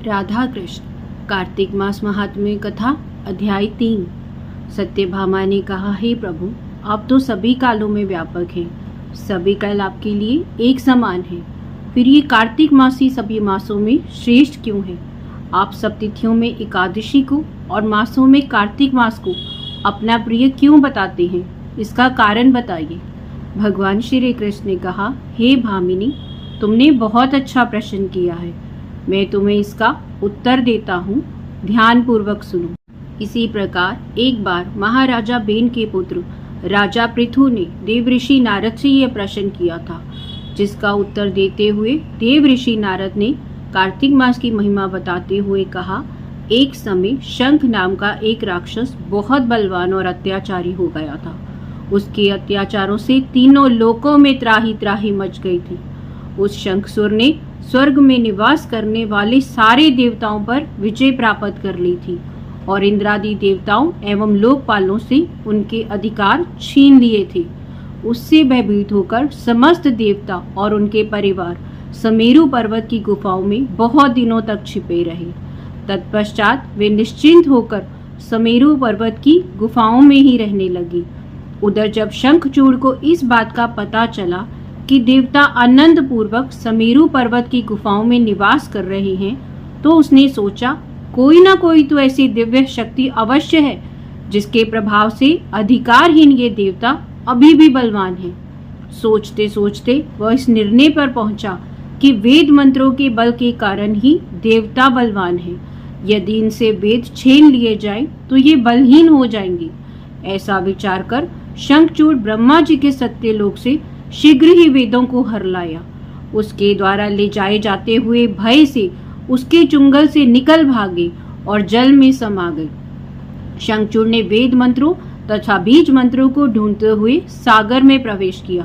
राधा कृष्ण कार्तिक मास महात्म्य कथा अध्याय 3। सत्यभामा ने कहा, हे प्रभु, आप तो सभी कालों में व्यापक हैं, सभी काल आपके लिए एक समान हैं। फिर ये कार्तिक मास ही सभी मासों में श्रेष्ठ क्यों है? आप सब तिथियों में एकादशी को और मासों में कार्तिक मास को अपना प्रिय क्यों बताते हैं? इसका कारण बताइए। भगवान श्री कृष्ण ने कहा, हे भामिनी, तुमने बहुत अच्छा प्रश्न किया है। मैं तुम्हें इसका उत्तर देता हूँ, ध्यान पूर्वक सुनो। इसी प्रकार एक बार महाराजा बेन के पुत्र राजा पृथु ने देव ऋषि नारद से यह प्रश्न किया था, जिसका उत्तर देते हुए देव ऋषि नारद ने कार्तिक मास की महिमा बताते हुए कहा, एक समय शंख नाम का एक राक्षस बहुत बलवान और अत्याचारी हो गया था। उसके अत्याचारों से तीनों लोकों में त्राही त्राही मच गई थी। उस शंखसुर ने स्वर्ग में निवास करने वाले सारे देवताओं पर विजय प्राप्त कर ली थी और इंद्रादि देवताओं एवं लोकपालों से उनके अधिकार छीन लिए थे। उससे भयभीत होकर समस्त देवता और उनके परिवार समेरु पर्वत की गुफाओं में बहुत दिनों तक छिपे रहे। तत्पश्चात वे निश्चिंत होकर समेरु पर्वत की गुफाओं में ही रहने लगे। उधर जब शंखचूड़ को इस बात का पता चला कि देवता आनंद पूर्वक समेरु पर्वत की गुफाओं में निवास कर रहे हैं, तो उसने सोचा, कोई ना कोई तो ऐसी दिव्य शक्ति अवश्य है जिसके प्रभाव से अधिकारहीन ये देवता अभी भी बलवान है। सोचते सोचते वह इस निर्णय पर पहुंचा कि वेद मंत्रों के बल के कारण ही देवता बलवान है। यदि इनसे वेद छीन लिए जाएं, तो ये बलहीन हो जाएंगे। ऐसा विचार कर शंखचूड़ ब्रह्मा जी के सत्यलोक से शीघ्र ही वेदों को हर लाया। उसके द्वारा ले जाए जाते हुए भय से उसके चुंगल से निकल भागे और जल में समा गए। शंखचूड़ ने वेद मंत्रों तथा बीज मंत्रों को ढूंढते हुए सागर में प्रवेश किया,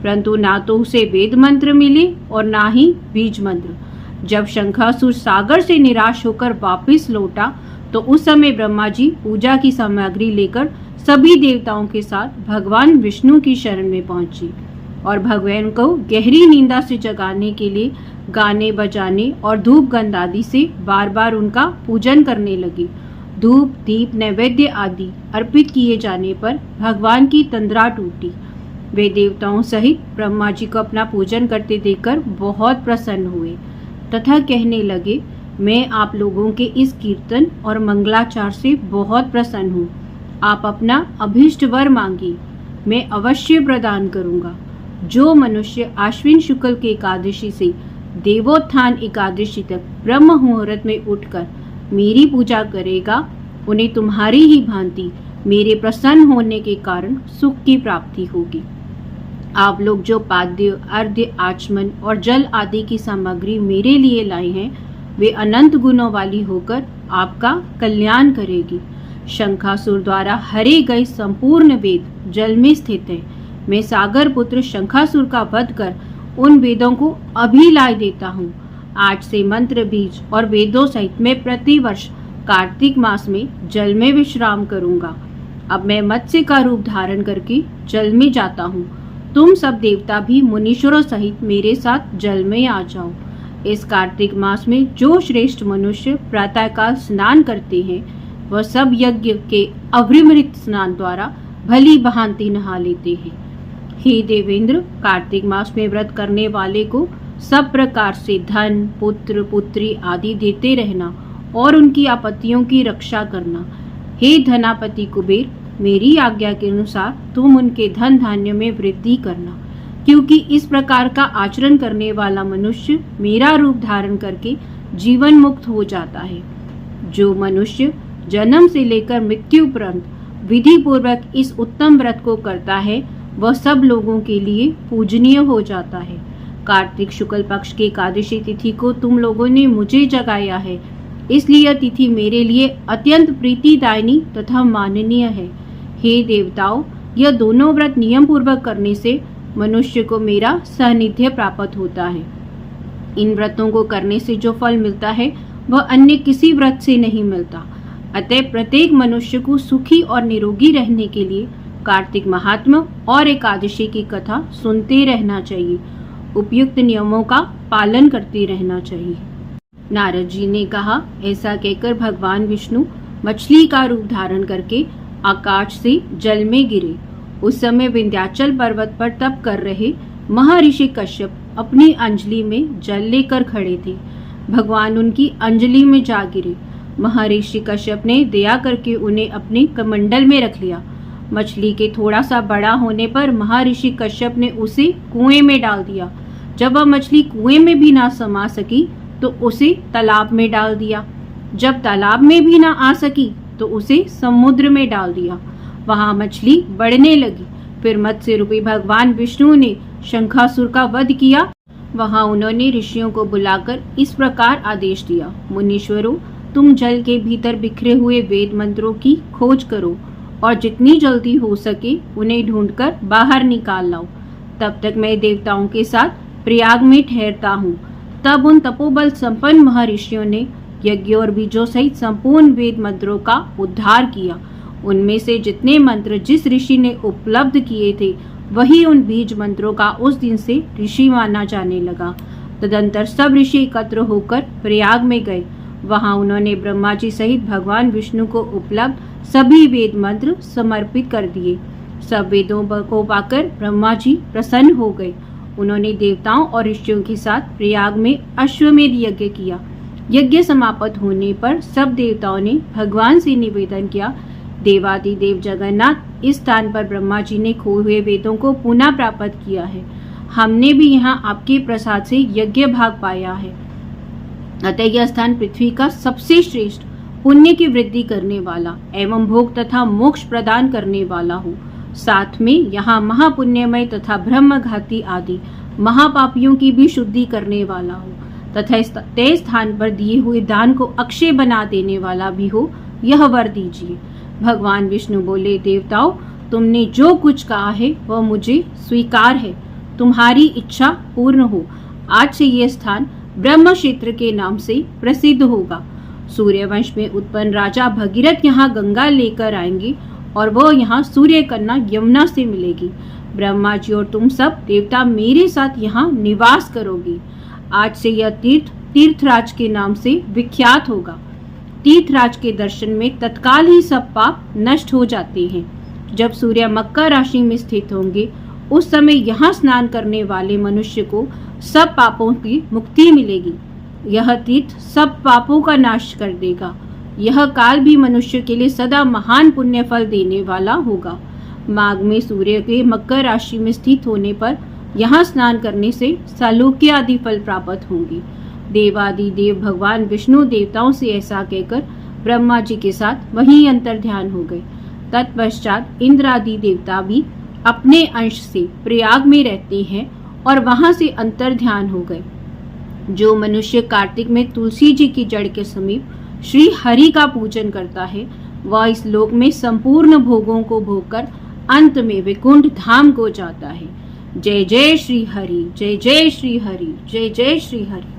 परंतु ना तो उसे वेद मंत्र मिले और ना ही बीज मंत्र। जब शंखासुर सागर से निराश होकर वापस लौटा, तो उस समय ब्रह्मा जी पूजा की सामग्री लेकर सभी देवताओं के साथ भगवान विष्णु की शरण में पहुंची और भगवान को गहरी नींदा से जगाने के लिए गाने बजाने और धूप गंध आदि से बार बार उनका पूजन करने लगी। धूप दीप नैवेद्य आदि अर्पित किए जाने पर भगवान की तंद्रा टूटी। वे देवताओं सहित ब्रह्मा जी को अपना पूजन करते देखकर बहुत प्रसन्न हुए तथा कहने लगे, मैं आप लोगों के इस कीर्तन और मंगलाचार से बहुत प्रसन्न हूँ। आप अपना अभीष्ट वर मांगिए, मैं अवश्य प्रदान करूँगा। जो मनुष्य आश्विन शुक्ल के एकादशी से देवोत्थान एकादशी तक ब्रह्म मुहूर्त में उठकर मेरी पूजा करेगा, उन्हें तुम्हारी ही भांति मेरे प्रसन्न होने के कारण सुख की प्राप्ति होगी। आप लोग जो पाद्य अर्घ्य आचमन और जल आदि की सामग्री मेरे लिए लाए हैं, वे अनंत गुणों वाली होकर आपका कल्याण करेगी। शंखासुर द्वारा हरे गए संपूर्ण वेद जल में स्थित है। मैं सागर पुत्र शंखासुर का वध कर उन वेदों को अभी ला देता हूँ। आज से मंत्र बीज और वेदों सहित मैं प्रतिवर्ष कार्तिक मास में जल में विश्राम करूंगा। अब मैं मत्स्य का रूप धारण करके जल में जाता हूँ। तुम सब देवता भी मुनीश्वरों सहित मेरे साथ जल में आ जाओ। इस कार्तिक मास में जो श्रेष्ठ मनुष्य प्रातःकाल स्नान करते हैं, वह सब यज्ञ के अवृमृत स्नान द्वारा भली भांति नहा लेते हैं। हे देवेंद्र, कार्तिक मास में व्रत करने वाले को सब प्रकार से धन, पुत्र, पुत्री आदि देते रहना और उनकी आपत्तियों की रक्षा करना। हे धनापति कुबेर, मेरी आज्ञा के अनुसार तुम उनके धन धान्य में वृद्धि करना, क्योंकि इस प्रकार का आचरण करने वाला मनुष्य मेरा रूप धारण करके जीवन मुक्त हो जाता है। जो मनुष्य जन्म से लेकर मृत्यु पर्यंत विधि पूर्वक इस उत्तम व्रत को करता है, वह सब लोगों के लिए पूजनीय हो जाता है। कार्तिक शुक्ल पक्ष की एकादशी तिथि को तुम लोगों ने मुझे जगाया है, इसलिए यह तिथि मेरे लिए अत्यंत प्रीतिदायिनी तथा माननीय है। हे देवताओं, यह दोनों व्रत नियम पूर्वक करने से मनुष्य को मेरा सानिध्य प्राप्त होता है। इन व्रतों को करने से जो फल मिलता है, वह अन्य किसी व्रत से नहीं मिलता। अतः प्रत्येक मनुष्य को सुखी और निरोगी रहने के लिए कार्तिक महात्म्य और एकादशी की कथा सुनते रहना चाहिए। उपयुक्त नियमों का पालन करते रहना चाहिए। नारद जी ने कहा, ऐसा कहकर भगवान विष्णु मछली का रूप धारण करके आकाश से जल में गिरे। उस समय विंध्याचल पर्वत पर तप कर रहे महर्षि कश्यप अपनी अंजलि में जल लेकर खड़े थे। भगवान उनकी अंजलि में जा गिरे। महर्षि कश्यप ने दया करके उन्हें अपने कमंडल में रख लिया। मछली के थोड़ा सा बड़ा होने पर महर्षि कश्यप ने उसे कुएं में डाल दिया। जब वह मछली कुएं में भी ना समा सकी तो उसे तालाब में डाल दिया। जब तालाब में भी ना आ सकी तो उसे समुद्र में डाल दिया। वहां मछली बढ़ने लगी। फिर मत्स्य रूपी भगवान विष्णु ने शंखासुर का वध किया। वहां उन्होंने ऋषियों को बुलाकर इस प्रकार आदेश दिया, मुनीश्वरों, तुम जल के भीतर बिखरे हुए वेद मंत्रों की खोज करो और जितनी जल्दी हो सके उन्हें ढूंढकर बाहर निकाल लाओ। तब तक मैं देवताओं के साथ प्रयाग में ठहरता हूँ। तब उन तपोबल संपन्न महर्षियों ने यज्ञ और बीजों सहित संपूर्ण वेद मंत्रों का उद्धार किया। उनमें से जितने मंत्र जिस ऋषि ने उपलब्ध किए थे वही उन बीज मंत्रों का उस दिन से ऋषि माना जाने लगा। तदंतर सब ऋषि एकत्र होकर प्रयाग में गए। वहां उन्होंने ब्रह्मा जी सहित भगवान विष्णु को उपलब्ध सभी वेद मंत्र समर्पित कर दिए। सब वेदों को पाकर ब्रह्मा जी प्रसन्न हो गए। उन्होंने देवताओं और ऋषियों के साथ प्रयाग में अश्वमेध यज्ञ किया। यज्ञ समाप्त होने पर सब देवताओं ने भगवान से निवेदन किया, देवादिदेव जगन्नाथ, इस स्थान पर ब्रह्मा जी ने खोए हुए वेदों को पुनः प्राप्त किया है। हमने भी यहाँ आपके प्रसाद से यज्ञ भाग पाया है। अतः यह स्थान पृथ्वी का सबसे श्रेष्ठ, पुण्य की वृद्धि करने वाला एवं भोग तथा मोक्ष प्रदान करने वाला हो। साथ में यहाँ महापुण्यमय तथा ब्रह्मघाती आदि महापापियों की भी शुद्धि करने वाला हो तथा इस तय स्थान पर दिए हुए दान को अक्षय बना देने वाला भी हो, यह वर दीजिए। भगवान विष्णु बोले, देवताओं, तुमने जो कुछ कहा है वह मुझे स्वीकार है। तुम्हारी इच्छा पूर्ण हो। आज से यह स्थान ब्रह्म क्षेत्र के नाम से प्रसिद्ध होगा। सूर्यवंश में उत्पन्न राजा भगीरथ यहाँ गंगा लेकर आएंगे और वह यहाँ सूर्य कन्या यमुना से मिलेगी। ब्रह्मा जी और तुम सब देवता मेरे साथ यहाँ निवास करोगे। आज से यह तीर्थ तीर्थराज के नाम से विख्यात होगा। तीर्थराज के दर्शन में तत्काल ही सब पाप नष्ट हो जाते हैं। जब सूर्य मकर राशि में स्थित होंगे उस समय यहाँ स्नान करने वाले मनुष्य को सब पापों की मुक्ति मिलेगी। यह तीर्थ सब पापों का नाश कर देगा। यह काल भी मनुष्य के लिए सदा महान पुण्य फल देने वाला होगा। माघ में सूर्य के मकर राशि में स्थित होने पर यहाँ स्नान करने से सालोक्य आदि फल प्राप्त होंगे। देवादि देव भगवान विष्णु देवताओं से ऐसा कहकर ब्रह्मा जी के साथ वहीं अंतर ध्यान हो गए। तत्पश्चात इंद्र आदि देवता भी अपने अंश से प्रयाग में रहते हैं और वहां से अंतर ध्यान हो गए। जो मनुष्य कार्तिक में तुलसी जी की जड़ के समीप श्री हरि का पूजन करता है वह इस लोक में संपूर्ण भोगों को भोगकर अंत में वैकुंठ धाम को जाता है। जय जय श्री हरि, जय जय श्री हरि, जय जय श्री हरि।